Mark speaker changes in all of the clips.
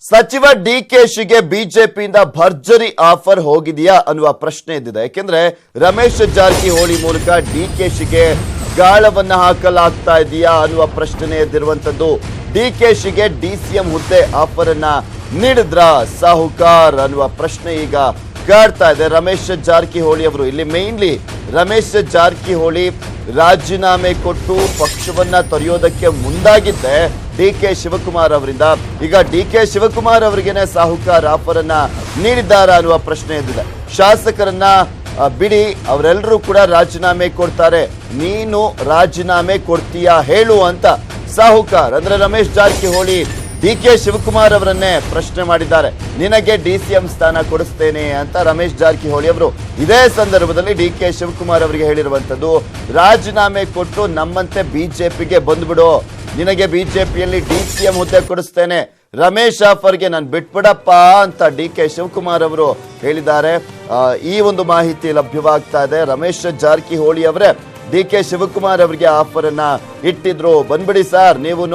Speaker 1: ಸಚಿವ ಡಿಕೆಶಿಗೆ ಬಿಜೆಪಿಯಿಂದ ಭರ್ಜರಿ ಆಫರ್ ಹೋಗಿದೆಯಾ ಅನ್ನುವ ಪ್ರಶ್ನೆ ಎದ್ದಿದೆ. ಯಾಕೆಂದ್ರೆ ರಮೇಶ್ ಜಾರಕಿಹೊಳಿ ಮೂಲಕ ಡಿಕೆಶಿಗೆ ಗಾಳವನ್ನ ಹಾಕಲಾಗ್ತಾ ಇದೆಯಾ ಅನ್ನುವ ಪ್ರಶ್ನೆ ಎದ್ದಿರುವಂತದ್ದು. ಡಿಕೆಶಿಗೆ ಡಿಸಿಎಂ ಹುದ್ದೆ ಆಫರ್ ಅನ್ನ ನೀಡಿದ್ರ ಸಾಹುಕಾರ್ ಅನ್ನುವ ಪ್ರಶ್ನೆ ಈಗ ಕಾಡ್ತಾ ಇದೆ. ರಮೇಶ್ ಜಾರಕಿಹೊಳಿ ಅವರು ಇಲ್ಲಿ ಮೇನ್ಲಿ ರಮೇಶ್ ಜಾರಕಿಹೊಳಿ ರಾಜೀನಾಮೆ ಕೊಟ್ಟು ಪಕ್ಷವನ್ನ ತೊರೆಯೋದಕ್ಕೆ ಮುಂದಾಗಿದ್ದೆ ಡಿಕೆ ಶಿವಕುಮಾರ್ ಅವರಿಂದ. ಈಗ ಡಿಕೆ ಶಿವಕುಮಾರ್ ಅವರಿಗೇನೆ ಸಾಹುಕಾರ್ ಆಫರ್ ಅನ್ನ ನೀಡಿದ್ದಾರಾ ಅನ್ನುವ ಪ್ರಶ್ನೆ ಎದ್ದಿದೆ. ಶಾಸಕರನ್ನ ಬಿಡಿ, ಅವರೆಲ್ಲರೂ ಕೂಡ ರಾಜೀನಾಮೆ ಕೊಡ್ತಾರೆ, ನೀನು ರಾಜೀನಾಮೆ ಕೊಡ್ತೀಯಾ ಹೇಳು ಅಂತ ಸಾಹುಕಾರ್ ಅಂದ್ರೆ ರಮೇಶ್ ಜಾರಕಿಹೊಳಿ ಡಿಕೆ ಶಿವಕುಮಾರ್ ಅವರನ್ನೇ ಪ್ರಶ್ನೆ ಮಾಡಿದ್ದಾರೆ. ನಿನಗೆ ಡಿಸಿಎಂ ಸ್ಥಾನ ಕೊಡಿಸ್ತೇನೆ ಅಂತ ರಮೇಶ್ ಜಾರಕಿಹೊಳಿ ಅವರು ಇದೇ ಸಂದರ್ಭದಲ್ಲಿ ಡಿಕೆ ಶಿವಕುಮಾರ್ ಅವರಿಗೆ ಹೇಳಿರುವಂತದ್ದು. ರಾಜೀನಾಮೆ ಕೊಟ್ಟು ನಮ್ಮಂತೆ ಬಿಜೆಪಿಗೆ ಬಂದ್ಬಿಡು, ನಿನಗೆ ಬಿಜೆಪಿಯಲ್ಲಿ ಡಿಸಿಎಂ ಹುದ್ದೆ ಕೊಡಿಸ್ತೇನೆ, ರಮೇಶ್ ಆಫರ್ಗೆ ನಾನು ಬಿಟ್ಬಿಡಪ್ಪ ಅಂತ ಡಿಕೆ ಶಿವಕುಮಾರ್ ಅವರು ಹೇಳಿದ್ದಾರೆ. ಈ ಒಂದು ಮಾಹಿತಿ ಲಭ್ಯವಾಗ್ತಾ ಇದೆ. ರಮೇಶ್ ಜಾರಕಿಹೊಳಿ ಅವರೇ ಡಿಕೆ ಶಿವಕುಮಾರ್ ಅವರಿಗೆ ಆಫರ್ ಅನ್ನ ಇಟ್ಟಿದ್ರು. ಬಂದ್ಬಿಡಿ ಸರ್, ನೀವು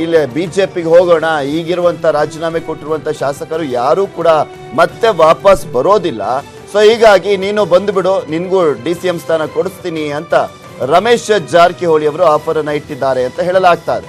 Speaker 1: ಇಲ್ಲಿ ಬಿಜೆಪಿಗೆ ಹೋಗೋಣ, ಈಗಿರುವಂತ ರಾಜೀನಾಮೆ ಕೊಟ್ಟಿರುವಂತ ಶಾಸಕರು ಯಾರು ಕೂಡ ಮತ್ತೆ ವಾಪಸ್ ಬರೋದಿಲ್ಲ, ಸೊ ಹೀಗಾಗಿ ನೀನು ಬಂದ್ಬಿಡು, ನಿನ್ಗೂ ಡಿಸಿಎಂ ಸ್ಥಾನ ಕೊಡಿಸ್ತೀನಿ ಅಂತ ರಮೇಶ್ ಜಾರಕಿಹೊಳಿ ಅವರು ಆಫರ್ ಅನ್ನ ಇಟ್ಟಿದ್ದಾರೆ ಅಂತ ಹೇಳಲಾಗ್ತಾ ಇದೆ.